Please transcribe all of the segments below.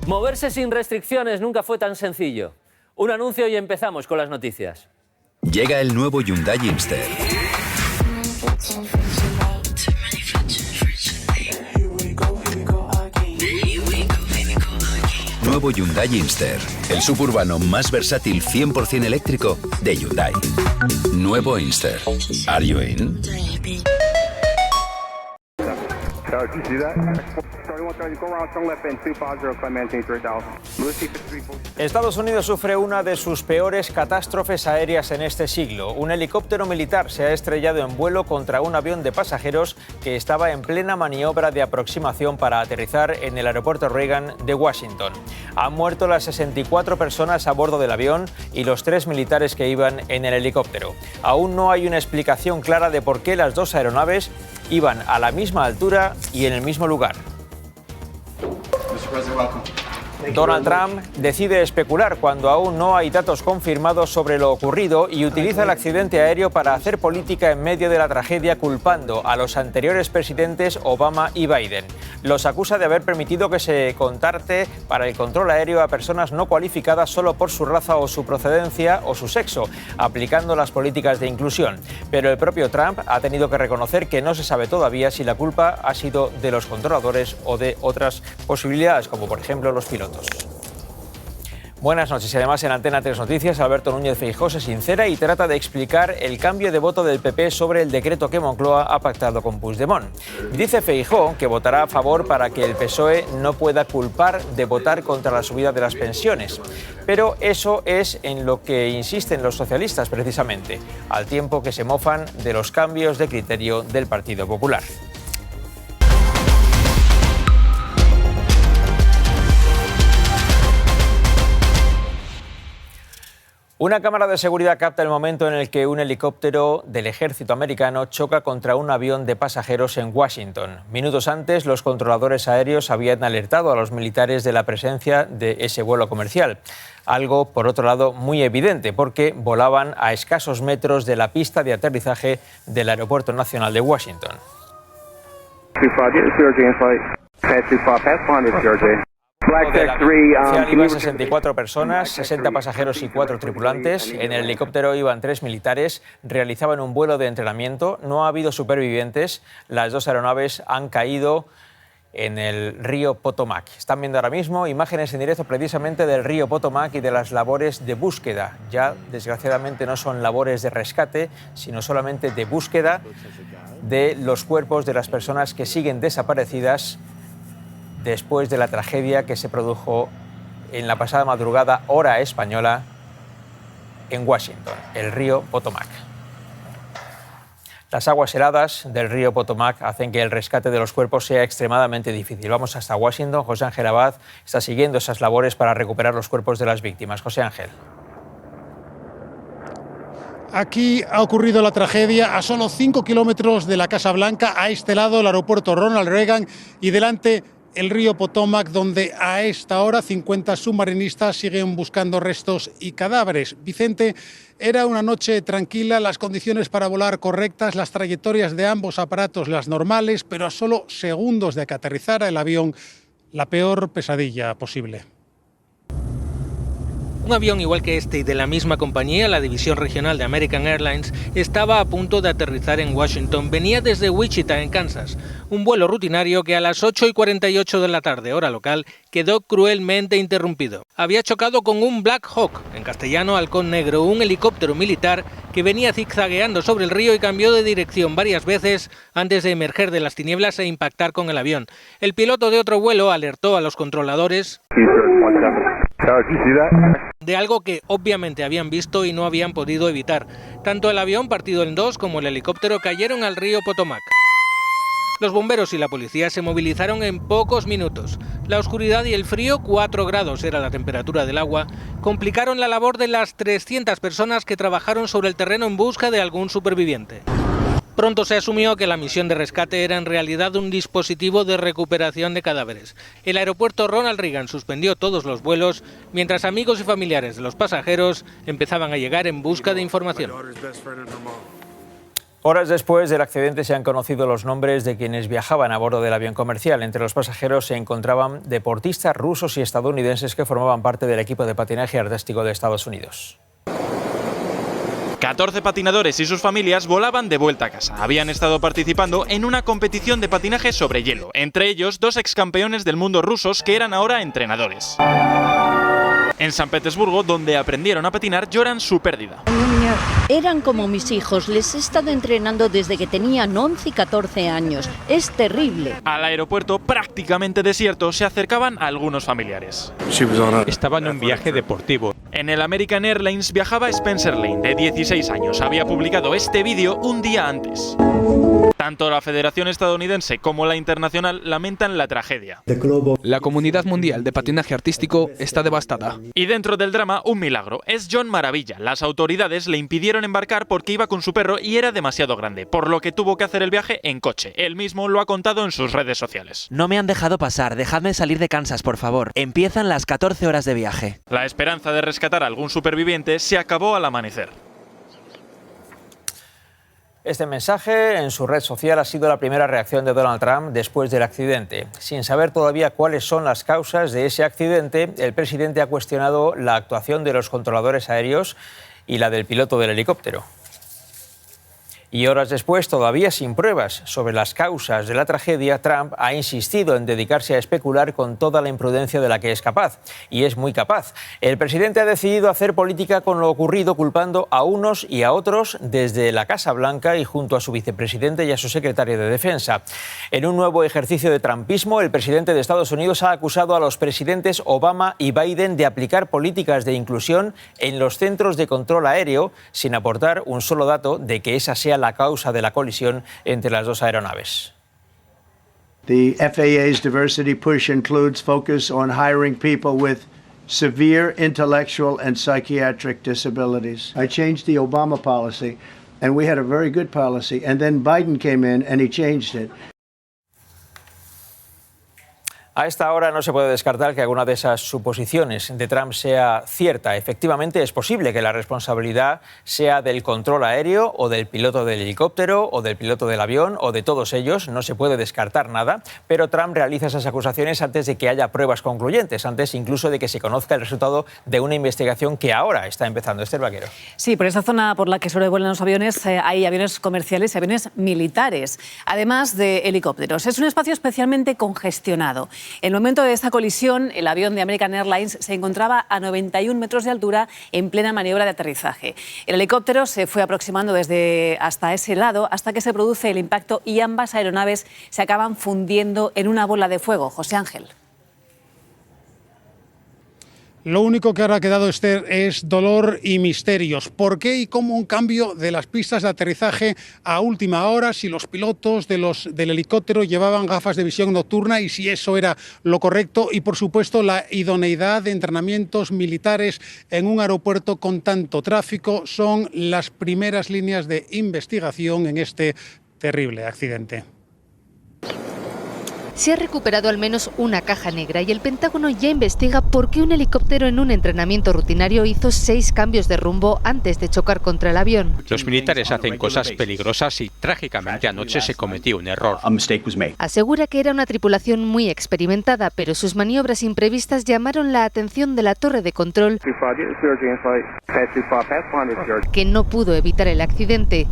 Moverse sin restricciones nunca fue tan sencillo. Un anuncio y empezamos con las noticias. Llega el nuevo Hyundai Inster. Nuevo Hyundai Inster, el suburbano más versátil 100% eléctrico de Hyundai. Nuevo Inster. Are you in? Estados Unidos sufre una de sus peores catástrofes aéreas en este siglo. Un helicóptero militar se ha estrellado en vuelo contra un avión de pasajeros que estaba en plena maniobra de aproximación para aterrizar en el aeropuerto Reagan de Washington. Han muerto las 64 personas a bordo del avión y los 3 militares que iban en el helicóptero. Aún no hay una explicación clara de por qué las dos aeronaves iban a la misma altura y en el mismo lugar. Donald Trump decide especular cuando aún no hay datos confirmados sobre lo ocurrido y utiliza el accidente aéreo para hacer política en medio de la tragedia, culpando a los anteriores presidentes Obama y Biden. Los acusa de haber permitido que se contrate para el control aéreo a personas no cualificadas solo por su raza o su procedencia o su sexo, aplicando las políticas de inclusión. Pero el propio Trump ha tenido que reconocer que no se sabe todavía si la culpa ha sido de los controladores o de otras posibilidades, como por ejemplo los pilotos. Buenas noches. Además, en Antena 3 Noticias, Alberto Núñez Feijóo se sincera y trata de explicar el cambio de voto del PP sobre el decreto que Moncloa ha pactado con Puigdemont. Dice Feijóo que votará a favor para que el PSOE no pueda culpar de votar contra la subida de las pensiones. Pero eso es en lo que insisten los socialistas precisamente, al tiempo que se mofan de los cambios de criterio del Partido Popular. Una cámara de seguridad capta el momento en el que un helicóptero del ejército americano choca contra un avión de pasajeros en Washington. Minutos antes, los controladores aéreos habían alertado a los militares de la presencia de ese vuelo comercial. Algo, por otro lado, muy evidente, porque volaban a escasos metros de la pista de aterrizaje del Aeropuerto Nacional de Washington. Iban 64 personas, 60 pasajeros y 4 tripulantes. En el helicóptero iban 3 militares, realizaban un vuelo de entrenamiento. No ha habido supervivientes. Las dos aeronaves han caído en el río Potomac. Están viendo ahora mismo imágenes en directo precisamente del río Potomac y de las labores de búsqueda. Ya, desgraciadamente, no son labores de rescate, sino solamente de búsqueda de los cuerpos de las personas que siguen desaparecidas después de la tragedia que se produjo en la pasada madrugada, hora española, en Washington, el río Potomac. Las aguas heladas del río Potomac hacen que el rescate de los cuerpos sea extremadamente difícil. Vamos hasta Washington. José Ángel Abad está siguiendo esas labores para recuperar los cuerpos de las víctimas. José Ángel. Aquí ha ocurrido la tragedia a solo 5 kilómetros de la Casa Blanca, a este lado el aeropuerto Ronald Reagan y delante el río Potomac, donde a esta hora 50 submarinistas siguen buscando restos y cadáveres. Vicente, era una noche tranquila, las condiciones para volar correctas, las trayectorias de ambos aparatos las normales, pero a solo segundos de que aterrizara el avión, la peor pesadilla posible. Un avión igual que este y de la misma compañía, la división regional de American Airlines, estaba a punto de aterrizar en Washington. Venía desde Wichita, en Kansas. Un vuelo rutinario que a las 8:48 de la tarde, hora local, quedó cruelmente interrumpido. Había chocado con un Black Hawk, en castellano halcón negro, un helicóptero militar que venía zigzagueando sobre el río y cambió de dirección varias veces antes de emerger de las tinieblas e impactar con el avión. El piloto de otro vuelo alertó a los controladores de algo que obviamente habían visto y no habían podido evitar. Tanto el avión partido en dos como el helicóptero cayeron al río Potomac. Los bomberos y la policía se movilizaron en pocos minutos. La oscuridad y el frío, 4 grados era la temperatura del agua, complicaron la labor de las 300 personas que trabajaron sobre el terreno en busca de algún superviviente. Pronto se asumió que la misión de rescate era en realidad un dispositivo de recuperación de cadáveres. El aeropuerto Ronald Reagan suspendió todos los vuelos, mientras amigos y familiares de los pasajeros empezaban a llegar en busca de información. Horas después del accidente se han conocido los nombres de quienes viajaban a bordo del avión comercial. Entre los pasajeros se encontraban deportistas rusos y estadounidenses que formaban parte del equipo de patinaje artístico de Estados Unidos. 14 patinadores y sus familias volaban de vuelta a casa. Habían estado participando en una competición de patinaje sobre hielo, entre ellos 2 excampeones del mundo rusos que eran ahora entrenadores. En San Petersburgo, donde aprendieron a patinar, lloran su pérdida. Eran como mis hijos, les he estado entrenando desde que tenían 11 y 14 años. Es terrible. Al aeropuerto, prácticamente desierto, se acercaban algunos familiares. Estaba en un viaje deportivo. En el American Airlines viajaba Spencer Lane, de 16 años. Había publicado este vídeo un día antes. Tanto la Federación Estadounidense como la internacional lamentan la tragedia. La comunidad mundial de patinaje artístico está devastada. Y dentro del drama, un milagro. Es John Maravilla. Las autoridades le impidieron embarcar porque iba con su perro y era demasiado grande, por lo que tuvo que hacer el viaje en coche. Él mismo lo ha contado en sus redes sociales. No me han dejado pasar, dejadme salir de Kansas, por favor. Empiezan las 14 horas de viaje. La esperanza de rescatar a algún superviviente se acabó al amanecer. Este mensaje en su red social ha sido la primera reacción de Donald Trump después del accidente. Sin saber todavía cuáles son las causas de ese accidente, el presidente ha cuestionado la actuación de los controladores aéreos y la del piloto del helicóptero. Y horas después, todavía sin pruebas sobre las causas de la tragedia, Trump ha insistido en dedicarse a especular con toda la imprudencia de la que es capaz. Y es muy capaz. El presidente ha decidido hacer política con lo ocurrido, culpando a unos y a otros desde la Casa Blanca y junto a su vicepresidente y a su secretario de Defensa. En un nuevo ejercicio de trumpismo, el presidente de Estados Unidos ha acusado a los presidentes Obama y Biden de aplicar políticas de inclusión en los centros de control aéreo, sin aportar un solo dato de que esa sea la causa de la colisión entre las dos aeronaves. The FAA's diversity push includes focus on hiring people with severe intellectual and psychiatric disabilities. I changed the Obama policy, and we had a very good policy, and then Biden came in and he changed it. A esta hora no se puede descartar que alguna de esas suposiciones de Trump sea cierta. Efectivamente, es posible que la responsabilidad sea del control aéreo o del piloto del helicóptero o del piloto del avión o de todos ellos. No se puede descartar nada, pero Trump realiza esas acusaciones antes de que haya pruebas concluyentes, antes incluso de que se conozca el resultado de una investigación que ahora está empezando. Esther Vaquero. Sí, por esa zona por la que sobrevuelan los aviones hay aviones comerciales y aviones militares, además de helicópteros. Es un espacio especialmente congestionado. En el momento de esta colisión, el avión de American Airlines se encontraba a 91 metros de altura en plena maniobra de aterrizaje. El helicóptero se fue aproximando hasta ese lado hasta que se produce el impacto y ambas aeronaves se acaban fundiendo en una bola de fuego. José Ángel. Lo único que ahora ha quedado, Esther, es dolor y misterios. ¿Por qué y cómo un cambio de las pistas de aterrizaje a última hora, si los pilotos del helicóptero llevaban gafas de visión nocturna y si eso era lo correcto? Y, por supuesto, la idoneidad de entrenamientos militares en un aeropuerto con tanto tráfico son las primeras líneas de investigación en este terrible accidente. Se ha recuperado al menos una caja negra y el Pentágono ya investiga por qué un helicóptero en un entrenamiento rutinario hizo 6 cambios de rumbo antes de chocar contra el avión. Los militares hacen cosas peligrosas y trágicamente anoche se cometió un error. Asegura que era una tripulación muy experimentada, pero sus maniobras imprevistas llamaron la atención de la torre de control, que no pudo evitar el accidente.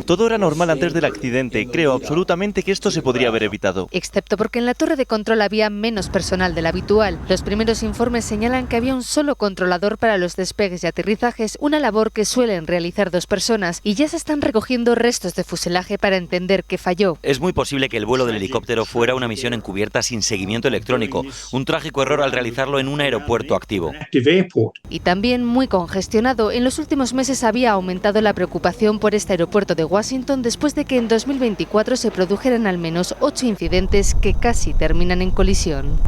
Todo era normal antes del accidente. Creo absolutamente que esto se podría haber evitado. Excepto porque en la torre de control había menos personal del habitual. Los primeros informes señalan que había un solo controlador para los despegues y aterrizajes, una labor que suelen realizar 2 personas, y ya se están recogiendo restos de fuselaje para entender qué falló. Es muy posible que el vuelo del helicóptero fuera una misión encubierta sin seguimiento electrónico, un trágico error al realizarlo en un aeropuerto activo. Y también muy congestionado. En los últimos meses había aumentado la preocupación por este aeropuerto de Washington después de que en 2024 se produjeran al menos 8 incidentes que casi terminan en colisión.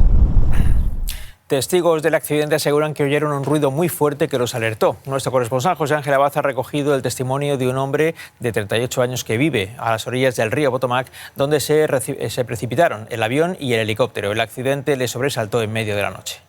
Testigos del accidente aseguran que oyeron un ruido muy fuerte que los alertó. Nuestro corresponsal José Ángel Abad ha recogido el testimonio de un hombre de 38 años que vive a las orillas del río Potomac, donde se precipitaron el avión y el helicóptero. El accidente le sobresaltó en medio de la noche.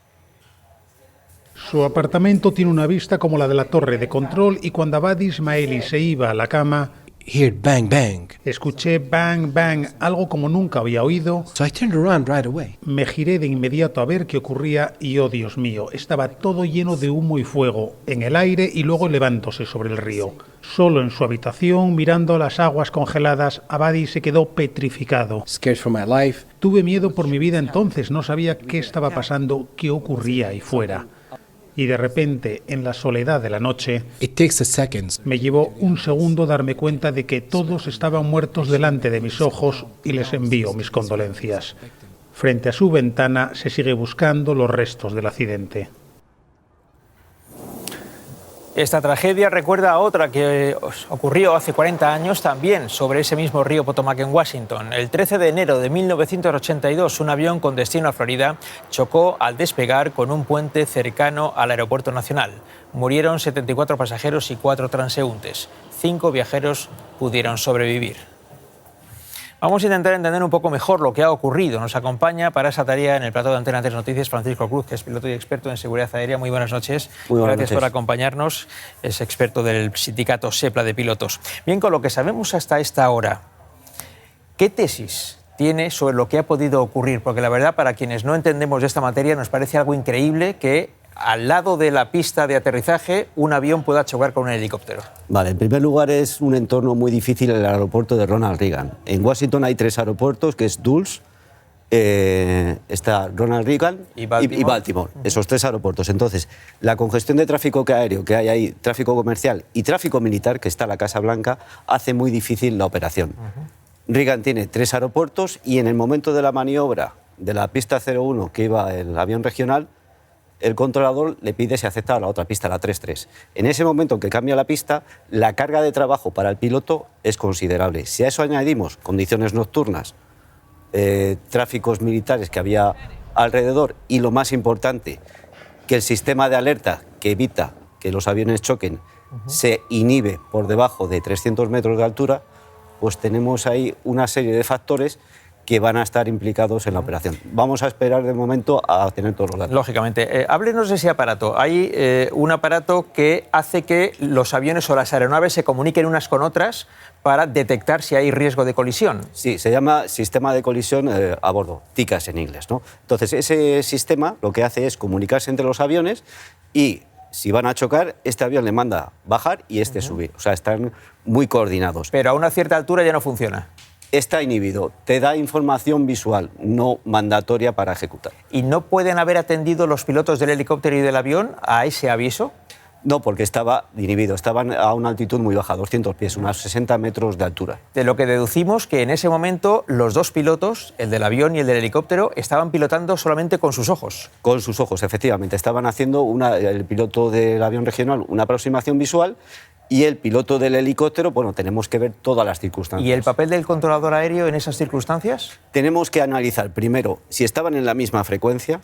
Su apartamento tiene una vista como la de la torre de control y cuando Abad Ismaili se iba a la cama, heard bang bang. Escuché bang bang, algo como nunca había oído. So I turned around right away. Me giré de inmediato a ver qué ocurría y, oh Dios mío, estaba todo lleno de humo y fuego, en el aire y luego elevándose sobre el río. Solo en su habitación, mirando las aguas congeladas, Abadi se quedó petrificado. Scared for my life. Tuve miedo por mi vida entonces, no sabía qué estaba pasando, qué ocurría ahí fuera. Y de repente, en la soledad de la noche, me llevó un segundo darme cuenta de que todos estaban muertos delante de mis ojos y les envío mis condolencias. Frente a su ventana se sigue buscando los restos del accidente. Esta tragedia recuerda a otra que ocurrió hace 40 años también sobre ese mismo río Potomac en Washington. El 13 de enero de 1982, un avión con destino a Florida chocó al despegar con un puente cercano al aeropuerto nacional. Murieron 74 pasajeros y 4 transeúntes. 5 viajeros pudieron sobrevivir. Vamos a intentar entender un poco mejor lo que ha ocurrido. Nos acompaña para esa tarea en el plató de Antena 3 Noticias Francisco Cruz, que es piloto y experto en seguridad aérea. Muy buenas noches. Muy buenas Gracias noches por acompañarnos. Es experto del sindicato SEPLA de pilotos. Bien, con lo que sabemos hasta esta hora, ¿qué tesis tiene sobre lo que ha podido ocurrir? Porque la verdad, para quienes no entendemos de esta materia, nos parece algo increíble que al lado de la pista de aterrizaje un avión pueda chocar con un helicóptero. Vale, en primer lugar es un entorno muy difícil el aeropuerto de Ronald Reagan. En Washington hay 3 aeropuertos, que es Dulles, está Ronald Reagan y Baltimore. Esos 3 aeropuertos. Entonces, la congestión de tráfico aéreo que hay ahí, tráfico comercial y tráfico militar, que está en la Casa Blanca, hace muy difícil la operación. Reagan tiene 3 aeropuertos y en el momento de la maniobra de la pista 01 que iba el avión regional, el controlador le pide si acepta la otra pista, la 33. En ese momento en que cambia la pista, la carga de trabajo para el piloto es considerable. Si a eso añadimos condiciones nocturnas, tráficos militares que había alrededor y, lo más importante, que el sistema de alerta que evita que los aviones choquen se inhibe por debajo de 300 metros de altura, pues tenemos ahí una serie de factores que van a estar implicados en la operación. Vamos a esperar de momento a tener todos los datos. Lógicamente. Háblenos de ese aparato. Hay un aparato que hace que los aviones o las aeronaves se comuniquen unas con otras para detectar si hay riesgo de colisión. Sí, se llama sistema de colisión a bordo, TICAS en inglés, ¿no? Entonces, ese sistema lo que hace es comunicarse entre los aviones y, si van a chocar, este avión le manda bajar y este subir. O sea, están muy coordinados. Pero a una cierta altura ya no funciona. Está inhibido. Te da información visual, no mandatoria para ejecutar. ¿Y no pueden haber atendido los pilotos del helicóptero y del avión a ese aviso? No, porque estaba inhibido. Estaban a una altitud muy baja, 200 pies, unos 60 metros de altura. De lo que deducimos que en ese momento los 2 pilotos, el del avión y el del helicóptero, estaban pilotando solamente con sus ojos. Con sus ojos, efectivamente. Estaban haciendo, el piloto del avión regional, una aproximación visual. Y el piloto del helicóptero, bueno, tenemos que ver todas las circunstancias. ¿Y el papel del controlador aéreo en esas circunstancias? Tenemos que analizar primero si estaban en la misma frecuencia,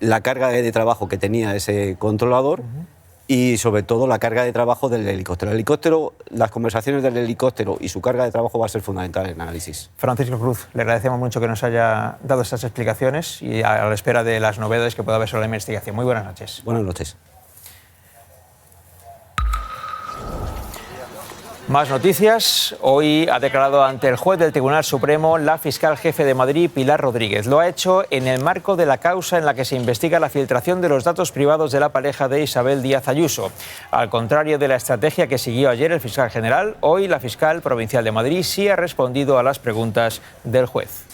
la carga de trabajo que tenía ese controlador y sobre todo la carga de trabajo del helicóptero. El helicóptero, las conversaciones del helicóptero y su carga de trabajo va a ser fundamental en el análisis. Francisco Cruz, le agradecemos mucho que nos haya dado estas explicaciones y a la espera de las novedades que pueda haber sobre la investigación. Muy buenas noches. Buenas noches. Más noticias. Hoy ha declarado ante el juez del Tribunal Supremo la fiscal jefe de Madrid, Pilar Rodríguez. Lo ha hecho en el marco de la causa en la que se investiga la filtración de los datos privados de la pareja de Isabel Díaz Ayuso. Al contrario de la estrategia que siguió ayer el fiscal general, hoy la fiscal provincial de Madrid sí ha respondido a las preguntas del juez.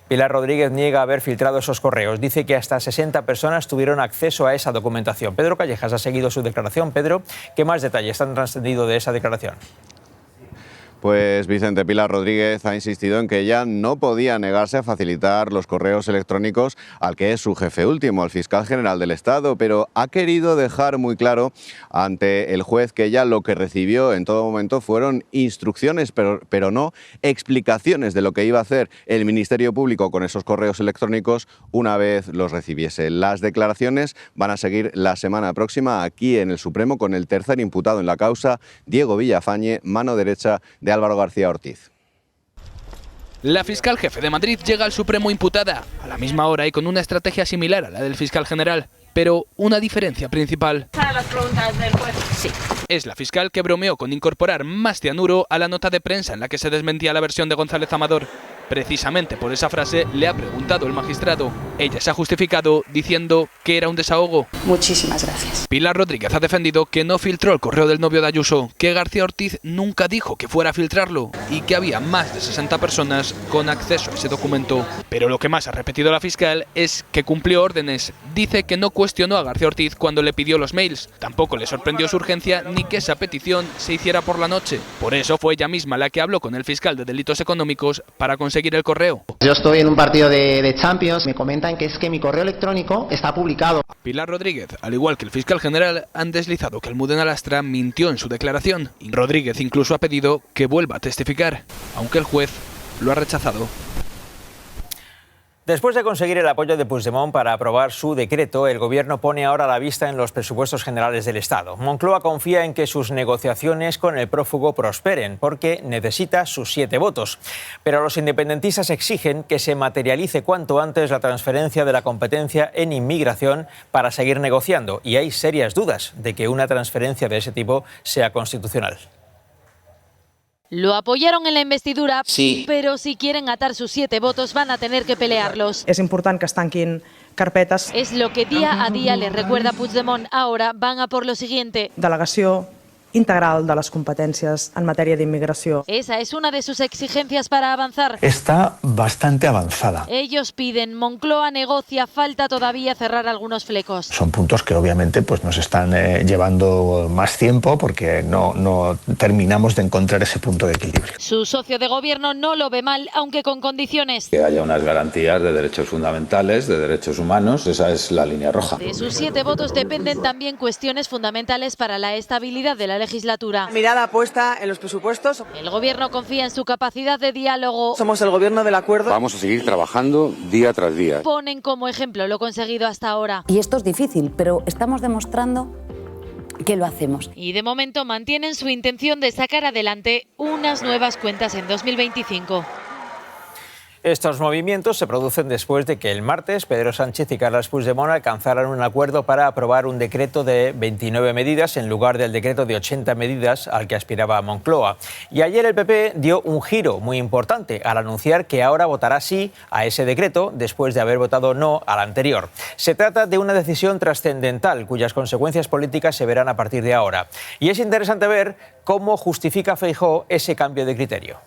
Pilar Rodríguez niega haber filtrado esos correos. Dice que hasta 60 personas tuvieron acceso a esa documentación. Pedro Callejas ha seguido su declaración. Pedro, ¿qué más detalles han trascendido de esa declaración? Pues Vicente, Pilar Rodríguez ha insistido en que ella no podía negarse a facilitar los correos electrónicos al que es su jefe último, al fiscal general del Estado, pero ha querido dejar muy claro ante el juez que ella lo que recibió en todo momento fueron instrucciones, pero no explicaciones de lo que iba a hacer el Ministerio Público con esos correos electrónicos una vez los recibiese. Las declaraciones van a seguir la semana próxima aquí en el Supremo con el tercer imputado en la causa, Diego Villafañe, mano derecha de Álvaro García Ortiz. La fiscal jefe de Madrid llega al Supremo imputada, a la misma hora y con una estrategia similar a la del fiscal general. pero una diferencia principal. Las preguntas del juez. Sí. Es la fiscal que bromeó con incorporar más cianuro a la nota de prensa en la que se desmentía la versión de González Amador. Precisamente por esa frase le ha preguntado el magistrado. Ella se ha justificado diciendo que era un desahogo. Muchísimas gracias. Pilar Rodríguez ha defendido que no filtró el correo del novio de Ayuso, que García Ortiz nunca dijo que fuera a filtrarlo y que había más de 60 personas con acceso a ese documento. Pero lo que más ha repetido la fiscal es que cumplió órdenes. Dice que no cuestionó a García Ortiz cuando le pidió los mails. Tampoco le sorprendió su urgencia ni que esa petición se hiciera por la noche. Por eso fue ella misma la que habló con el fiscal de delitos económicos para conseguir el correo. Yo estoy en un partido de Champions, me comentan que es que mi correo electrónico está publicado. Pilar Rodríguez, al igual que el fiscal general, han deslizado que Almudena Lastra mintió en su declaración. Y Rodríguez incluso ha pedido que vuelva a testificar, aunque el juez lo ha rechazado. Después de conseguir el apoyo de Puigdemont para aprobar su decreto, el Gobierno pone ahora la vista en los presupuestos generales del Estado. Moncloa confía en que sus negociaciones con el prófugo prosperen, porque necesita sus 7 votos. Pero los independentistas exigen que se materialice cuanto antes la transferencia de la competencia en inmigración para seguir negociando. Y hay serias dudas de que una transferencia de ese tipo sea constitucional. Lo apoyaron en la investidura, sí, pero si quieren atar sus 7 votos van a tener que pelearlos. És important que es tanquin carpetes. Es lo que día a día les recuerda Puigdemont. Ahora van a por lo siguiente. Delegació integral de les competències en matèria d'immigració. Esa es una de sus exigencias para avanzar. Está bastante avanzada. Ellos piden, Moncloa negocia, falta todavía cerrar algunos flecos. Son puntos que obviamente pues, nos están llevando más tiempo porque no terminamos de encontrar ese punto de equilibrio. Su socio de gobierno no lo ve mal, aunque con condiciones. Que haya unas garantías de derechos fundamentales, de derechos humanos, esa es la línea roja. De sus 7 votos dependen también cuestiones fundamentales para la estabilidad de la legislatura. Mirada puesta en los presupuestos. El gobierno confía en su capacidad de diálogo. Somos el gobierno del acuerdo. Vamos a seguir trabajando día tras día. Ponen como ejemplo lo conseguido hasta ahora. Y esto es difícil, pero estamos demostrando que lo hacemos. Y de momento mantienen su intención de sacar adelante unas nuevas cuentas en 2025. Estos movimientos se producen después de que el martes Pedro Sánchez y Carles Puigdemont alcanzaran un acuerdo para aprobar un decreto de 29 medidas en lugar del decreto de 80 medidas al que aspiraba Moncloa. Y ayer el PP dio un giro muy importante al anunciar que ahora votará sí a ese decreto después de haber votado no al anterior. Se trata de una decisión trascendental cuyas consecuencias políticas se verán a partir de ahora. Y es interesante ver cómo justifica Feijóo ese cambio de criterio.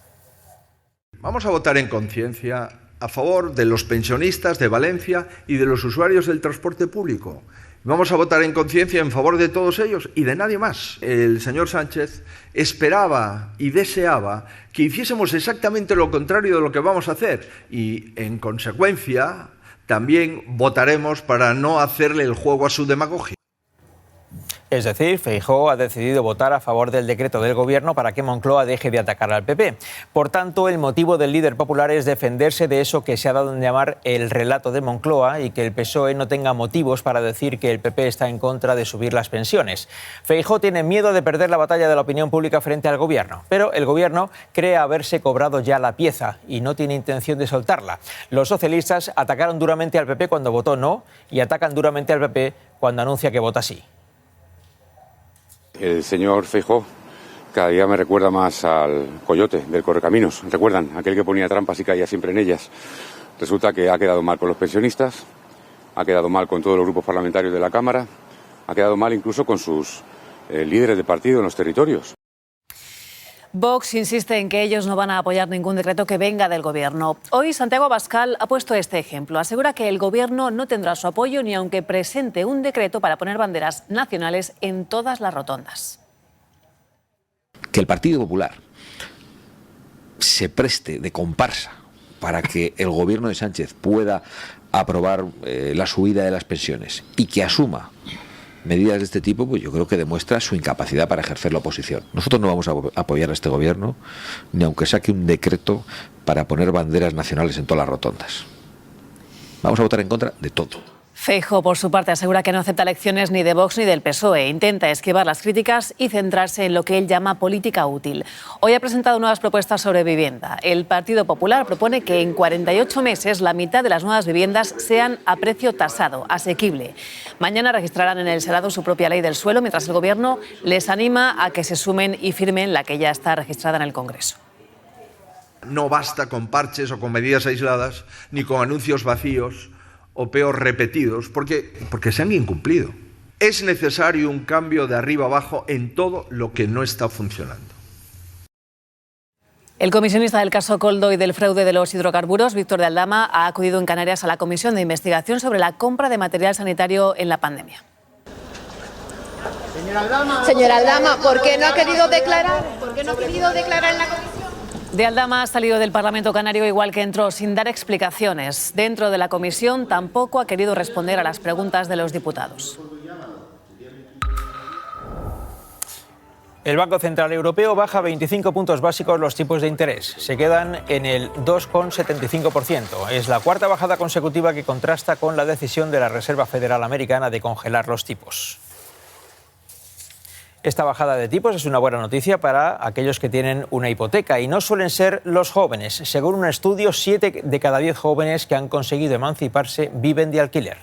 Vamos a votar en conciencia a favor de los pensionistas de Valencia y de los usuarios del transporte público. Vamos a votar en conciencia en favor de todos ellos y de nadie más. El señor Sánchez esperaba y deseaba que hiciésemos exactamente lo contrario de lo que vamos a hacer y, en consecuencia, también votaremos para no hacerle el juego a su demagogia. Es decir, Feijóo ha decidido votar a favor del decreto del Gobierno para que Moncloa deje de atacar al PP. Por tanto, el motivo del líder popular es defenderse de eso que se ha dado en llamar el relato de Moncloa y que el PSOE no tenga motivos para decir que el PP está en contra de subir las pensiones. Feijóo tiene miedo de perder la batalla de la opinión pública frente al Gobierno, pero el Gobierno cree haberse cobrado ya la pieza y no tiene intención de soltarla. Los socialistas atacaron duramente al PP cuando votó no y atacan duramente al PP cuando anuncia que vota sí. El señor Feijóo cada día me recuerda más al coyote del Correcaminos. ¿Recuerdan? Aquel que ponía trampas y caía siempre en ellas. Resulta que ha quedado mal con los pensionistas, ha quedado mal con todos los grupos parlamentarios de la Cámara, ha quedado mal incluso con sus líderes de partido en los territorios. Vox insiste en que ellos no van a apoyar ningún decreto que venga del Gobierno. Hoy Santiago Abascal ha puesto este ejemplo. Asegura que el Gobierno no tendrá su apoyo ni aunque presente un decreto para poner banderas nacionales en todas las rotondas. Que el Partido Popular se preste de comparsa para que el Gobierno de Sánchez pueda aprobar la subida de las pensiones y que asuma medidas de este tipo, pues yo creo que demuestra su incapacidad para ejercer la oposición. Nosotros no vamos a apoyar a este gobierno, ni aunque saque un decreto para poner banderas nacionales en todas las rotondas. Vamos a votar en contra de todo. Feijóo, por su parte, asegura que no acepta lecciones ni de Vox ni del PSOE. Intenta esquivar las críticas y centrarse en lo que él llama política útil. Hoy ha presentado nuevas propuestas sobre vivienda. El Partido Popular propone que en 48 meses la mitad de las nuevas viviendas sean a precio tasado, asequible. Mañana registrarán en el Senado su propia ley del suelo, mientras el Gobierno les anima a que se sumen y firmen la que ya está registrada en el Congreso. No basta con parches o con medidas aisladas, ni con anuncios vacíos o peor repetidos, porque se han incumplido. Es necesario un cambio de arriba abajo en todo lo que no está funcionando. El comisionista del caso Koldo y del fraude de los hidrocarburos, Víctor de Aldama, ha acudido en Canarias a la comisión de investigación sobre la compra de material sanitario en la pandemia. Señora Aldama, ¿por qué no ha querido declarar? ¿Por qué no ha querido declarar en la comisión? De Aldama ha salido del Parlamento canario igual que entró, sin dar explicaciones. Dentro de la comisión tampoco ha querido responder a las preguntas de los diputados. El Banco Central Europeo baja 25 puntos básicos los tipos de interés. Se quedan en el 2,75%. Es la cuarta bajada consecutiva que contrasta con la decisión de la Reserva Federal Americana de congelar los tipos. Esta bajada de tipos es una buena noticia para aquellos que tienen una hipoteca y no suelen ser los jóvenes. Según un estudio, 7 de cada 10 jóvenes que han conseguido emanciparse viven de alquiler.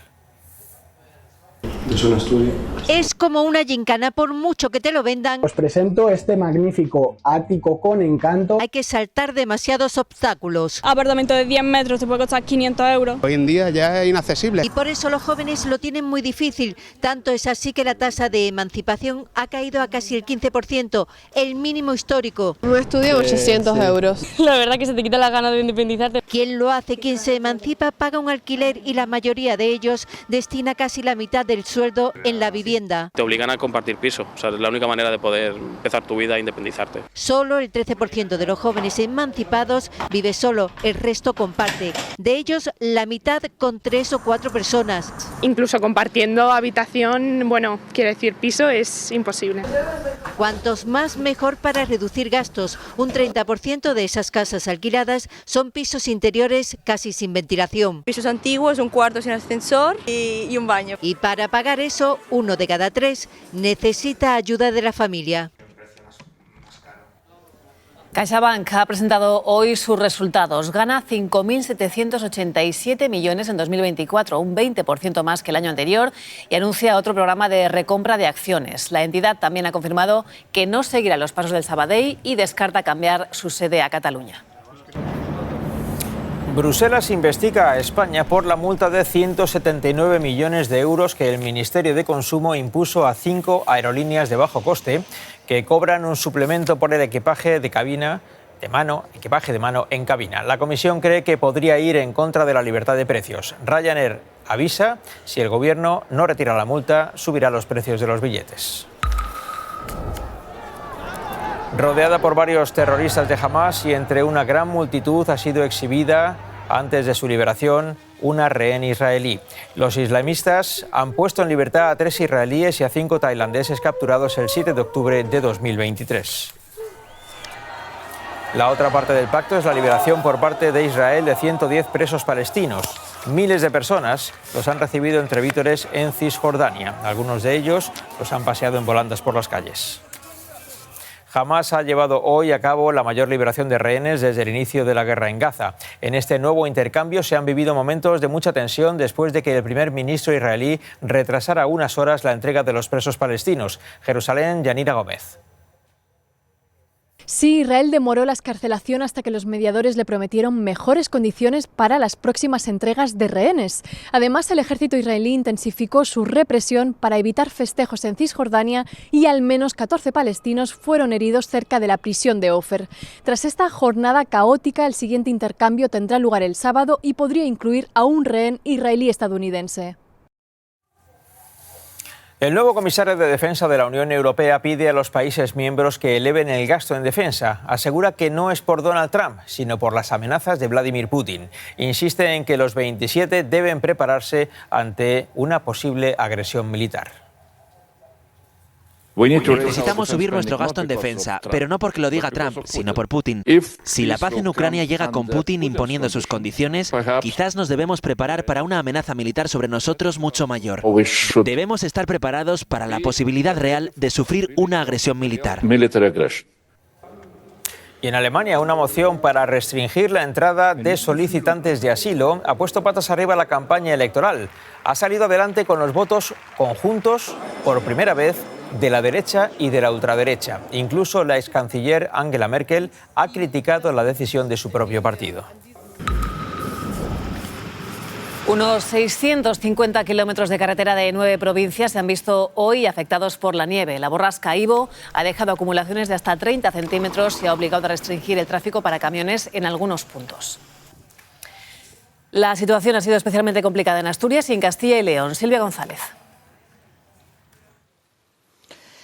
Es un estudio. Es como una gincana, por mucho que te lo vendan. Os presento este magnífico ático con encanto. Hay que saltar demasiados obstáculos. Apartamento de 10 metros te puede costar 500 euros. Hoy en día ya es inaccesible. Y por eso los jóvenes lo tienen muy difícil. Tanto es así que la tasa de emancipación ha caído a casi el 15%, el mínimo histórico. Un estudio 800 euros. La verdad que se te quita la gana de independizarte. Quien lo hace, quien se emancipa, paga un alquiler y la mayoría de ellos destina casi la mitad del sueldo en la vivienda. Te obligan a compartir piso, o sea, es la única manera de poder empezar tu vida e independizarte. Solo el 13% de los jóvenes emancipados vive solo, el resto comparte. De ellos, la mitad con 3 o 4 personas. Incluso compartiendo habitación, bueno, quiero decir, piso es imposible. Cuantos más mejor para reducir gastos. Un 30% de esas casas alquiladas son pisos interiores casi sin ventilación. Pisos antiguos, un cuarto sin ascensor y un baño. Y para pagar eso, 1 de cada 3 necesita ayuda de la familia. CaixaBank ha presentado hoy sus resultados. Gana 5.787 millones en 2024, un 20% más que el año anterior, y anuncia otro programa de recompra de acciones. La entidad también ha confirmado que no seguirá los pasos del Sabadell y descarta cambiar su sede a Cataluña. Bruselas investiga a España por la multa de 179 millones de euros que el Ministerio de Consumo impuso a 5 aerolíneas de bajo coste que cobran un suplemento por el equipaje de mano en cabina. La comisión cree que podría ir en contra de la libertad de precios. Ryanair avisa, si el gobierno no retira la multa, subirá los precios de los billetes. Rodeada por varios terroristas de Hamás y entre una gran multitud ha sido exhibida, antes de su liberación, una rehén israelí. Los islamistas han puesto en libertad a 3 israelíes y a 5 tailandeses capturados el 7 de octubre de 2023. La otra parte del pacto es la liberación por parte de Israel de 110 presos palestinos. Miles de personas los han recibido entre vítores en Cisjordania. Algunos de ellos los han paseado en volandas por las calles. Hamás ha llevado hoy a cabo la mayor liberación de rehenes desde el inicio de la guerra en Gaza. En este nuevo intercambio se han vivido momentos de mucha tensión después de que el primer ministro israelí retrasara unas horas la entrega de los presos palestinos. Jerusalén, Yanira Gómez. Sí, Israel demoró la excarcelación hasta que los mediadores le prometieron mejores condiciones para las próximas entregas de rehenes. Además, el ejército israelí intensificó su represión para evitar festejos en Cisjordania y al menos 14 palestinos fueron heridos cerca de la prisión de Ofer. Tras esta jornada caótica, el siguiente intercambio tendrá lugar el sábado y podría incluir a un rehén israelí-estadounidense. El nuevo comisario de Defensa de la Unión Europea pide a los países miembros que eleven el gasto en defensa. Asegura que no es por Donald Trump, sino por las amenazas de Vladimir Putin. Insiste en que los 27 deben prepararse ante una posible agresión militar. Necesitamos subir nuestro gasto en defensa, pero no porque lo diga Trump, sino por Putin. Si la paz en Ucrania llega con Putin imponiendo sus condiciones, quizás nos debemos preparar para una amenaza militar sobre nosotros mucho mayor. Debemos estar preparados para la posibilidad real de sufrir una agresión militar. Y en Alemania, una moción para restringir la entrada de solicitantes de asilo ha puesto patas arriba la campaña electoral. Ha salido adelante con los votos conjuntos por primera vez de la derecha y de la ultraderecha. Incluso la ex canciller Angela Merkel ha criticado la decisión de su propio partido. Unos 650 kilómetros de carretera de 9 provincias se han visto hoy afectados por la nieve. La borrasca Ivo ha dejado acumulaciones de hasta 30 centímetros y ha obligado a restringir el tráfico para camiones en algunos puntos. La situación ha sido especialmente complicada en Asturias y en Castilla y León. Silvia González.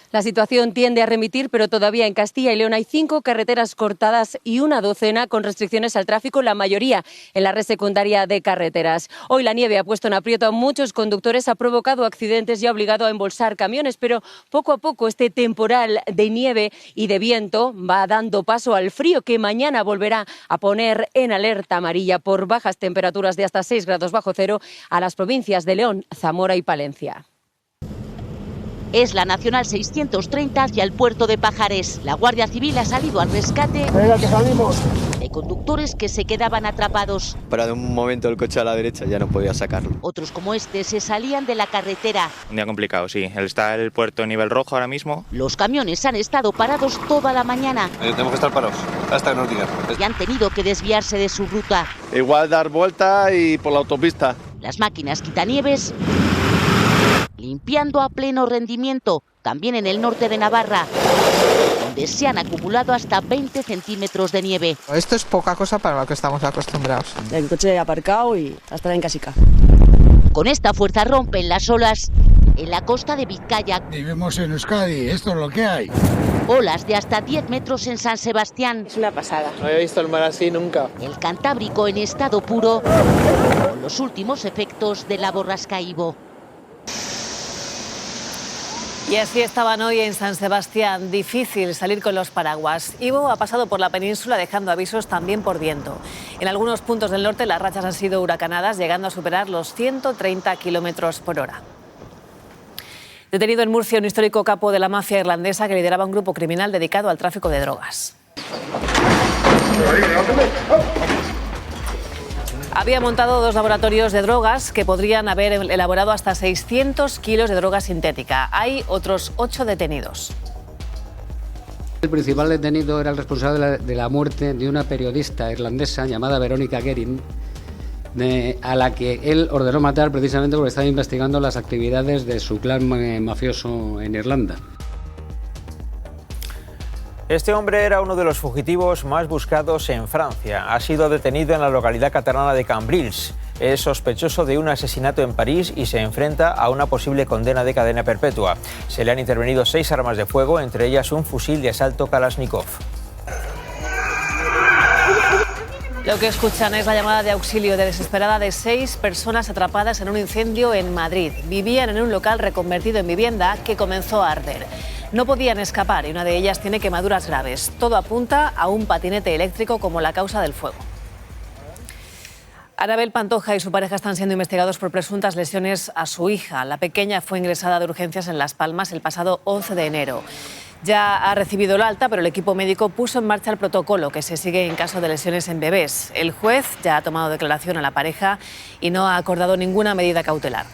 La situación tiende a remitir, pero todavía en Castilla y León hay 5 carreteras cortadas y una docena con restricciones al tráfico, la mayoría en la red secundaria de carreteras. Hoy la nieve ha puesto en aprieto a muchos conductores, ha provocado accidentes y ha obligado a embolsar camiones, pero poco a poco este temporal de nieve y de viento va dando paso al frío que mañana volverá a poner en alerta amarilla por bajas temperaturas de hasta 6 grados bajo cero a las provincias de León, Zamora y Palencia. Es la Nacional 630 hacia el puerto de Pajares. La Guardia Civil ha salido al rescate de conductores que se quedaban atrapados. Pero de un momento el coche a la derecha ya no podía sacarlo. Otros como este se salían de la carretera. Un día complicado, sí. Está el puerto en nivel rojo ahora mismo. Los camiones han estado parados toda la mañana. Tenemos que estar parados hasta que nos digan. Y han tenido que desviarse de su ruta. Igual dar vuelta y por la autopista. Las máquinas quitanieves limpiando a pleno rendimiento, también en el norte de Navarra, donde se han acumulado hasta 20 centímetros de nieve. Esto es poca cosa para lo que estamos acostumbrados. El coche aparcado y hasta en casica. Con esta fuerza rompen las olas en la costa de Vizcaya. Vivimos en Euskadi, esto es lo que hay. Olas de hasta 10 metros en San Sebastián. Es una pasada. No había visto el mar así nunca. El Cantábrico en estado puro, con los últimos efectos de la borrasca Ivo. Y así estaban hoy en San Sebastián. Difícil salir con los paraguas. Ivo ha pasado por la península dejando avisos también por viento. En algunos puntos del norte las rachas han sido huracanadas, llegando a superar los 130 kilómetros por hora. Detenido en Murcia un histórico capo de la mafia irlandesa que lideraba un grupo criminal dedicado al tráfico de drogas. Había montado 2 laboratorios de drogas que podrían haber elaborado hasta 600 kilos de droga sintética. Hay otros 8 detenidos. El principal detenido era el responsable de la muerte de una periodista irlandesa llamada Verónica Guerin, a la que él ordenó matar precisamente porque estaba investigando las actividades de su clan mafioso en Irlanda. Este hombre era uno de los fugitivos más buscados en Francia. Ha sido detenido en la localidad catalana de Cambrils. Es sospechoso de un asesinato en París y se enfrenta a una posible condena de cadena perpetua. Se le han intervenido 6 armas de fuego, entre ellas un fusil de asalto Kalashnikov. Lo que escuchan es la llamada de auxilio desesperada de 6 personas atrapadas en un incendio en Madrid. Vivían en un local reconvertido en vivienda que comenzó a arder. No podían escapar y una de ellas tiene quemaduras graves. Todo apunta a un patinete eléctrico como la causa del fuego. Anabel Pantoja y su pareja están siendo investigados por presuntas lesiones a su hija. La pequeña fue ingresada de urgencias en Las Palmas el pasado 11 de enero. Ya ha recibido el alta, pero el equipo médico puso en marcha el protocolo que se sigue en caso de lesiones en bebés. El juez ya ha tomado declaración a la pareja y no ha acordado ninguna medida cautelar.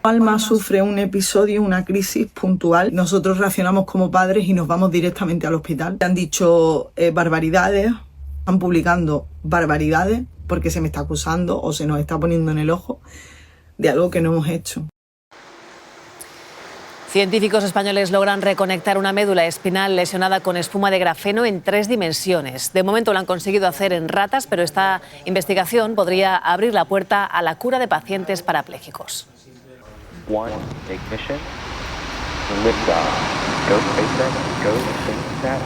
Alma sufre un episodio, una crisis puntual. Nosotros reaccionamos como padres y nos vamos directamente al hospital. Han dicho barbaridades, están publicando barbaridades porque se me está acusando o se nos está poniendo en el ojo de algo que no hemos hecho. Científicos españoles logran reconectar una médula espinal lesionada con espuma de grafeno en 3 dimensiones. De momento lo han conseguido hacer en ratas, pero esta investigación podría abrir la puerta a la cura de pacientes parapléjicos.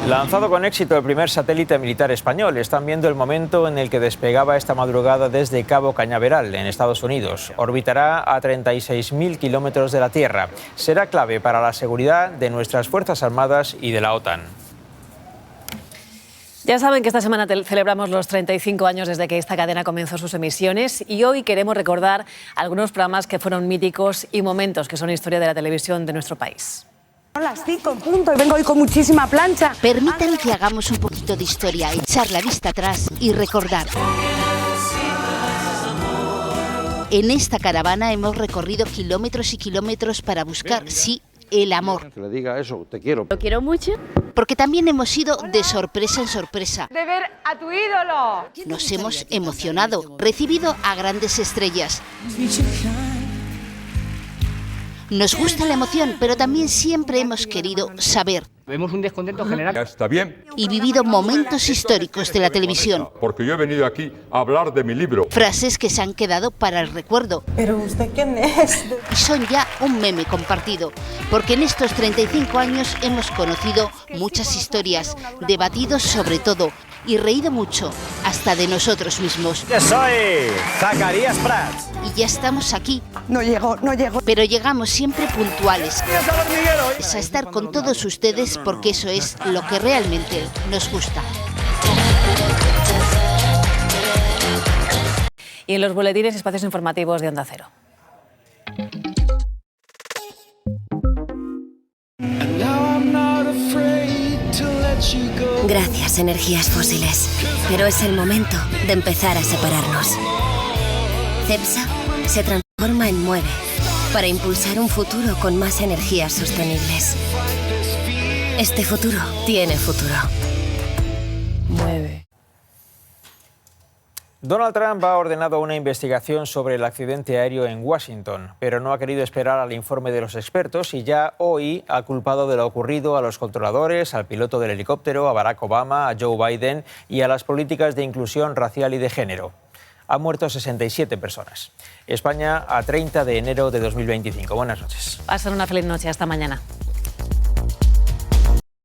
Lanzado con éxito el primer satélite militar español, están viendo el momento en el que despegaba esta madrugada desde Cabo Cañaveral, en Estados Unidos. Orbitará a 36.000 kilómetros de la Tierra. Será clave para la seguridad de nuestras Fuerzas Armadas y de la OTAN. Ya saben que esta semana celebramos los 35 años desde que esta cadena comenzó sus emisiones y hoy queremos recordar algunos programas que fueron míticos y momentos que son historia de la televisión de nuestro país. Son las 5 en punto y vengo hoy con muchísima plancha. Permítanme que hagamos un poquito de historia, echar la vista atrás y recordar. En esta caravana hemos recorrido kilómetros y kilómetros para buscar, sí, el amor. Que le diga eso, te quiero. ¿Lo quiero mucho? Porque también hemos ido de sorpresa en sorpresa. De ver a tu ídolo. Nos hemos emocionado, recibido a grandes estrellas. Nos gusta la emoción, pero también siempre hemos querido saber. Vemos un descontento general. Ya está bien. Y vivido momentos históricos de la televisión. Porque yo he venido aquí a hablar de mi libro. Frases que se han quedado para el recuerdo. ¿Pero usted quién es? Y son ya un meme compartido. Porque en estos 35 años hemos conocido muchas historias, debatido sobre todo y reído mucho, hasta de nosotros mismos. Yo soy Zacarías Prats. Y ya estamos aquí. No llego. Pero llegamos siempre puntuales. Es a estar con todos ustedes porque eso es lo que realmente nos gusta. Y en los boletines y espacios informativos de Onda Cero. Gracias, energías fósiles. Pero es el momento de empezar a separarnos. Cepsa se transforma en Mueve para impulsar un futuro con más energías sostenibles. Este futuro tiene futuro. Mueve. Donald Trump ha ordenado una investigación sobre el accidente aéreo en Washington, pero no ha querido esperar al informe de los expertos y ya hoy ha culpado de lo ocurrido a los controladores, al piloto del helicóptero, a Barack Obama, a Joe Biden y a las políticas de inclusión racial y de género. Han muerto 67 personas. España a 30 de enero de 2025. Buenas noches. Pasen una feliz noche. Hasta mañana.